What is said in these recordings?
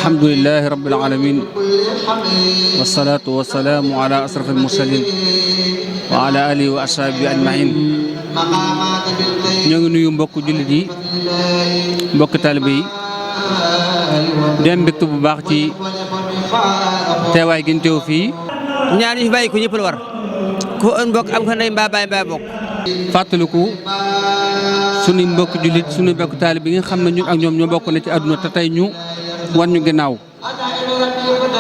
alhamdulillahi rabbil alamin wassalatu wassalamu ala asrafil mursalin wa ala alihi wa ashabihi ajmain. ñoo ngi nuyu mbokk jullit yi, mbokk taalibe yi, dem mbégte bu baax ci teewaay gi ñu teew fii. ñaan yi fi bàyyi ko ñëpp la war ko ën mbokk am ko ndey mbaa baay mbaa bokk. fàttaliku suñu mbokk jullit suñu mbokk taalibe yi nga xam ne ñun ak ñoom ñoo bokk ne ci àdduna te tey ñu wan ñu ginnaaw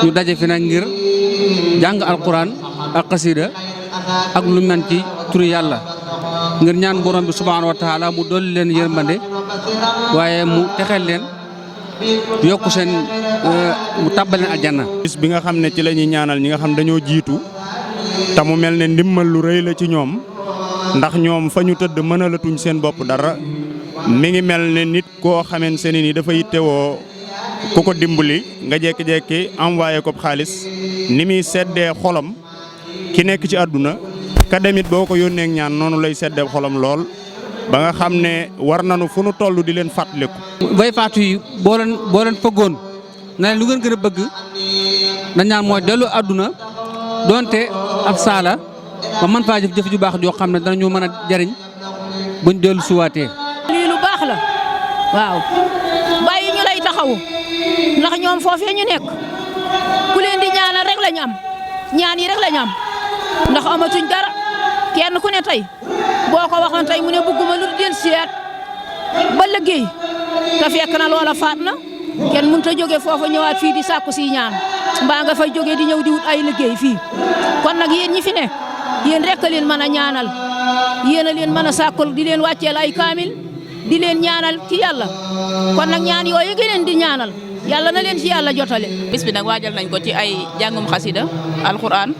ñu daje fi nag ngir jàng alquran ak xasida ak lu mel ci turu yàlla ngir ñaan borom bi subhaanahu wa taala mu dolli leen yërmande waaye mu texeel leen yokku seen mu tàbbal leen aljanna. bis bi nga xam ne ci la ñuy ñaanal ñi nga xam dañoo jiitu te mu mel ne ndimmal lu rëy la ci ñoom ndax ñoom fa ñu tëdd mënalatuñ seen bopp dara mi ngi mel ne nit koo xamante ne ni dafa yittewoo ku ko dimbali nga jékki-jékki envoyé ko xaalis ni muy seddee xolam ki nekk ci àdduna ka demit boo ko yónnee ñaan noonu lay seddee xolam lool ba nga xam ne war nañu fu nu toll di leen fàttaliku. bay faatu yi boo leen fëggoon na leen lu ngeen gën a bëgg dañ ñaan mooy dellu àdduna donte ab saala ba mën faa jëf ju baax joo xam ne danañu mën a jariñ buñ dellu suwaatee. lii lu baax la waaw bàyyi ñu lay taxawu ndax ñoom foofee ñu nekk ku leen di ñaanal rek la ñu am ñaan yi rek la ñu am ndax amatuñ dara kenn ku ne tey boo ko waxoon tey mu ne bëgguma lu del seet ba liggéey te fekk na loola faat na kenn mënut a jóge foofa ñëwaat fii di sàkku si ñaan mbaa nga fay jóge di ñëw di wut ay liggéey fii kon nag yéen ñi fi ne yéen rek a leen mën a ñaanal yéen a leen mën a sàkkul di leen wàcceel ay kaamil di leen ñaanal ci yàlla kon nag ñaan yooyu gi leen di ñaanal yàlla na leen ci yàlla jotale. bis bi nag waajal nañ ko ci ay jàngum xasida alquran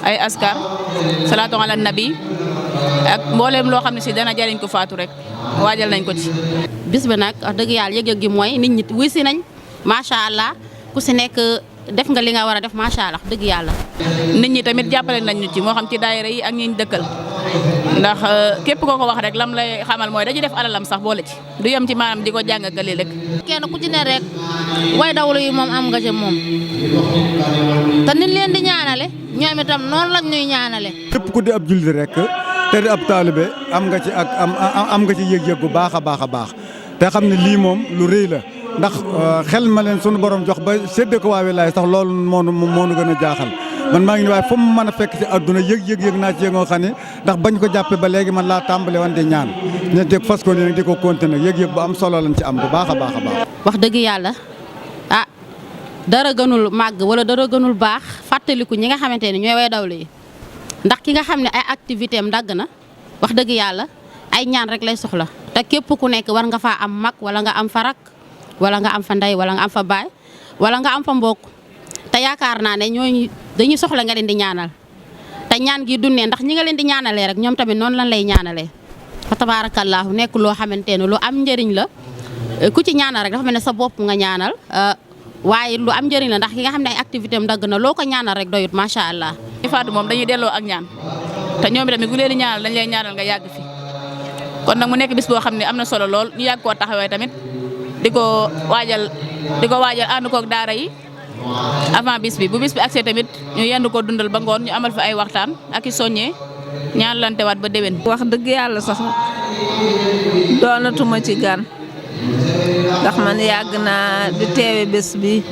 ay askar salaatu ala nabi ak mbooleem loo xam ne si dana jariñ ko faatu rek waajal nañ ko ci. bis bi nag wax dëgg yàlla yëg-yëg gi mooy nit ñi wuy si nañ macha allah ku si nekk def nga li nga war a def macha allah dëgg yàlla. nit ñi tamit jàppale nañ ñu ci moo xam ci daayira yi ak ñi ñu dëkkal ndax képp koo ko wax rek lam lay xamal mooy dañuy def alalam sax boole ci du yem ci maanaam di ko jàngakali rek. kenn ku ci ne rek way dawlu yi moom am nga ci moom te nit leen di ñaanale ñoom itam noonu lañ ñuy ñaanale. képp ku di ab jullit rek te di ab taalibe am nga ci am nga ci yëg-yëg bu baax a baax a baax te xam ne lii moom lu rëy la ndax xel ma leen sunu borom jox ba séddee ko waa wilaay sax loolu moo nu gën a jaaxal man maa ngi ni waaye fu mu mën a fekk ci àdduna yëg naa ci yëngoo xam ne ndax bañ ko jàppee ba léegi man laa tàmbale woon di ñaan ne dégg fas ko ne di ko continuer yëg-yëg bu am solo lañ ci am bu baax a baax a baax. wax dëgg yàlla dara gënul màgg wala dara gënul baax fàttaliku ñi nga xamante ne ñooy way dawlu yi ndax ki nga xam ne ay activité am dagg na wax dëgg yàlla ay ñaan rek lay soxla te képp ku nekk war nga faa am mag wala nga am fa rak wala nga am fa ndey wala nga am fa baay wala nga am fa mbokk te yaakaar naa ne ñooñu dañuy soxla nga leen di ñaanal te ñaan gi dundee ndax ñi nga leen di ñaanalee rek ñoom tamit noonu lan lay ñaanalee fa tabaarakallaahu nekk loo xamante ne lu am njëriñ la ku ci ñaanal rek dafa mel ne sa bopp nga ñaanal waaye lu am njëriñ la ndax ki nga xam ne ay activité am dagg na loo ko ñaanal rek doyut macha allah. ñi faatu moom dañuy delloo ak ñaan te ñoom tamit ku leen di ñaanal dañ lay ñaanal nga yàgg fi kon nag mu nekk bis boo xam ne am na solo lool ñu yàgg koo taxawee tamit di ko waajal ànd koog daara yi avant bis bi bu bis bi accès tamit ñu yendu ko dundal ba ngoon ñu amal fi ay waxtaan ak i soññee ñaan lante waat ba déwén. wax dëgg yàlla sax doonatuma ci gan ndax man yàgg naa di teewe bés bi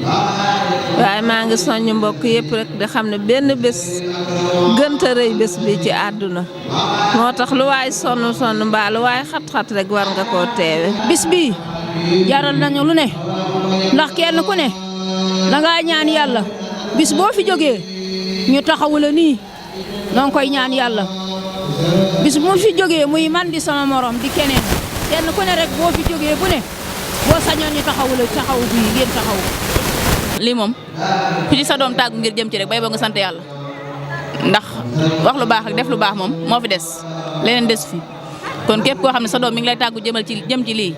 waaye maa ngi soññ mbokk yëpp rek di xam ne benn bés gënta rëy bés bi ci àdduna moo tax lu waay sonn mbaa lu waay xat-xat rek war nga koo teewe. bis bi jaral nañu lu ne ndax kenn ku ne da ngaa ñaan yàlla bis boo fi jógee ñu taxawu la nii noo ngi koy ñaan yàlla bis bu fi jógee muy man di sama morom di keneen kenn ku ne rek boo fi jógee bu ne boo sañoon ñu taxawu la taxawu bi ngeen taxawu. lii moom ku ci sa doom tàggu ngir jëm ci rek bay ba nga sant yàlla ndax wax lu baax ak def lu baax moom moo fi des leneen des fi kon képp koo xam ne sa doom mi ngi lay tàggu jëm ci lii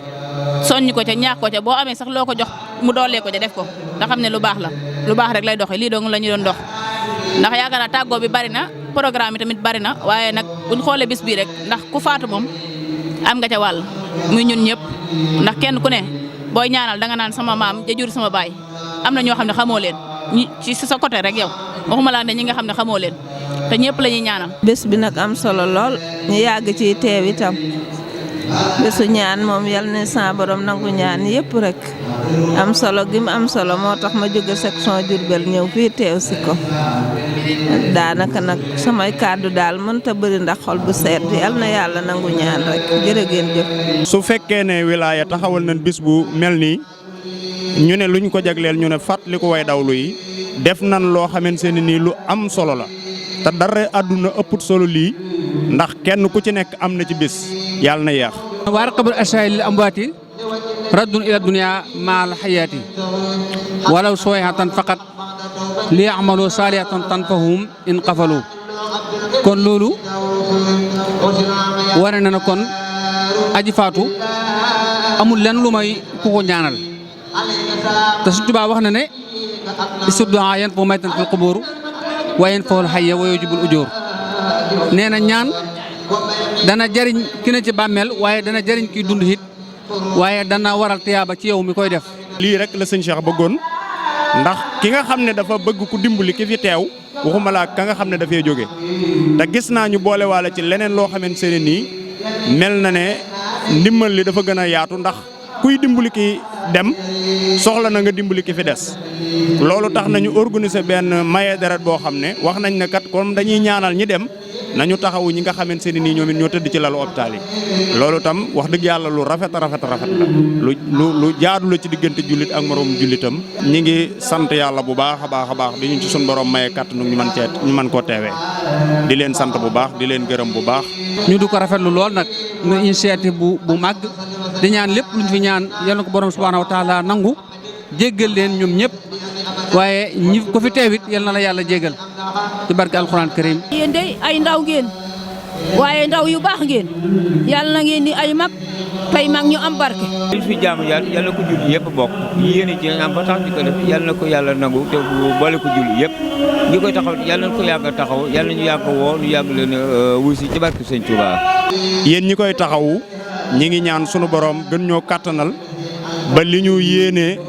soññ ko ca ñaax ko ca boo amee sax loo ko jox mu doolee ko ca def ko ndax xam ne lu baax la lu baax rek lay doxee lii dong la ñu doon dox ndax yaakaar naa tàggoo bi bari na programme yi tamit bari na waaye nag buñ xoolee bis bii rek ndax ku faatu moom am nga ca wàll muy ñun ñëpp ndax kenn ku ne booy ñaanal danga naan sama maam ja jur sama baay am na ñoo xam ne xamoo leen ñi ci sa côté rek yow waxuma laa ne ñi nga xam ne xamoo leen te ñëpp la ñuy ñaanal. bés bi nag am solo lool ñu yàgg ci teew itam bésu ñaan moom yal na sa borom nangu ñaan yëpp rek am solo gi mu am solo moo tax ma jóge section Diourbel ñëw fii teew si ko daanaka nag samay kàddu daal mënta bëri ndax xol bu seet yal na yàlla nangu ñaan rek jërë ngeen jëf. su fekkee ne wilaya taxawal nañ bis bu mel nii ñu ne luñ ko jagleel ñu ne fàttali ko way dawlu yi def nan loo xamante ne nii lu am solo la te dara àdduna ëpput solo lii ndax kenn ku ci nekk am na ci bis yàlla na yeex. wa arqabul ashya'i lil amwaati raddun ila dunya ma'al hayaati walaw suwayhatan faqat li ya'malu salihatan tanfahum in qafalu kon loolu wane na kon aji faatu amul lenn lu may ku ko ñaanal te Sëñ Tuubaa wax na ne istud'a yanfa'u maytan fil qubur wa yanfa'ul hayya wa yujibul ujur nee na ñaan dana jariñ ki ne ci bàmmeel waaye dana jariñ kiy dund it waaye dana waral tiyaaba ci yow mi koy def. lii rek la sëñ Cheikh bëggoon ndax ki nga xam ne dafa bëgg ku dimbali ki fi teew waxuma laa ka nga xam ne dafay jóge te gis naa ñu boole waale ci leneen loo xamante ne nii mel na ne ndimbal li dafa gën a yaatu ndax kuy dimbali ki dem soxla na nga dimbali ki fi des loolu tax nañu organiser benn maye deret boo xam ne wax nañ ne kat comme dañuy ñaanal ñi dem nañu taxawu ñi nga xamante ne nii ñoom it ñoo tëdd ci lalu hôpital yi loolu tam wax dëgg yàlla lu rafet a rafet la lu jaadu la ci diggante jullit ak moroom jullitam ñi ngi sant yàlla bu baax a baax bi ñu ci suñu borom maye kàttanu ñu mën koo teewee di leen sant bu baax di leen gërëm bu baax. ñu du ko rafetlu lool nag nga initiative bu màgg di ñaan lépp luñ fi ñaan yal na ko borom subhanahu wa taala nangu jéggal leen ñoom ñëpp waaye ñi ko fi teewit yal na la yàlla jéggal ci barke alxuraan karim. yéen de ay ndaw ngeen waaye ndaw yu baax ngeen yàlla na ngeen ni ay mag tey mag ñu am barke. li fi jaamu yàlla ko julli yëpp bokk yéen ci am ba tax di ko def yàlla na ko yàlla nangu te boole ko julli yëpp ñi koy taxaw yàlla na ko yàgg a taxaw yàlla ñu yàgg woo ñu yàgg leen wuusi ci barke Sëñ Tuubaa. yéen ñi koy taxawu ñi ngi ñaan sunu borom gën ñoo kàttanal ba li ñu yéenee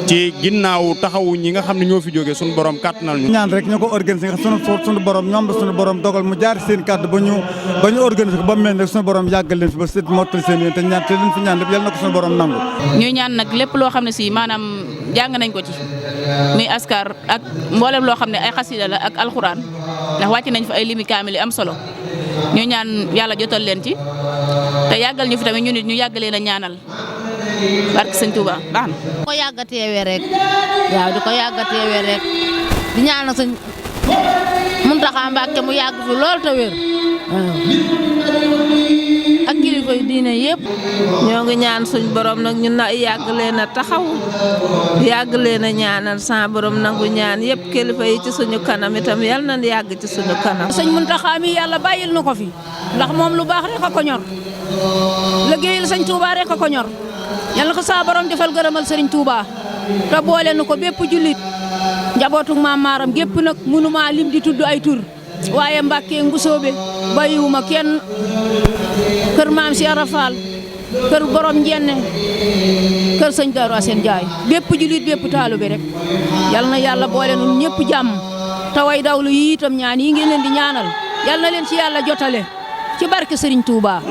ci ginnaaw taxawu ñi nga xam ne ñoo fi jógee sunu borom kàttanal ñu. ñaan rek ñoo ko organiser sunu borom ñoom la sunu borom dogal mu jaar seen kàddu ba ñu organiser ko ba mu mel ne sunu borom yàggal leen fi ba seet mottali seen yéen te ñaan te leen fi ñaan lépp yal na ko sunu borom nangu. ñuy ñaan nag lépp loo xam ne si maanaam jàng nañ ko ci muy askar ak mboolem loo xam ne ay xasida la ak alxuraan ndax wàcc nañ fa ay limi kaamil am solo ñu ñaan yàlla jotal leen ci te yàggal ñu fi tamit ñu nit ñu yàgg leen a ñaanal barke Sëñ Tuuba baax na. di ko yàgg a teewee rek waaw di ko yàgg a teewee rek di ñaanal Sëñ Muntaxa Mbàkke mu yàgg fi lool te wér waaw ak kilifa yi diine yëpp. ñoo ngi ñaan suñ borom nag ñu na yàgg leen a taxaw yàgg leen a ñaanal sa borom nangu ñaan yëpp kilifa yi ci suñu kanam itam yal na yàgg ci suñu kanam. sëñ Muntaxa mi yàlla bàyyil na ko fi ndax moom lu baax rek a ko ñor liggéeyal Sëñ Tuuba rek a ko ñor yal na ko sa borom defal gërëmal Sëriñ Tuuba te boole nu ko bépp jullit njabootu maam maaram gépp nag mënuma lim di tudd ay tur waaye Mbàkke Ngusoobe bàyyiwuma kenn kër maam si Arafal kër borom njenne kër sëñ Daaru Asen Njaay bépp jullit bépp taalibe rek yal na yàlla boole nun ñëpp jàmm te way dawlu yi itam ñaan yi ngeen leen di ñaanal yal na leen ci yàlla jotale ci barke Sëriñ Tuuba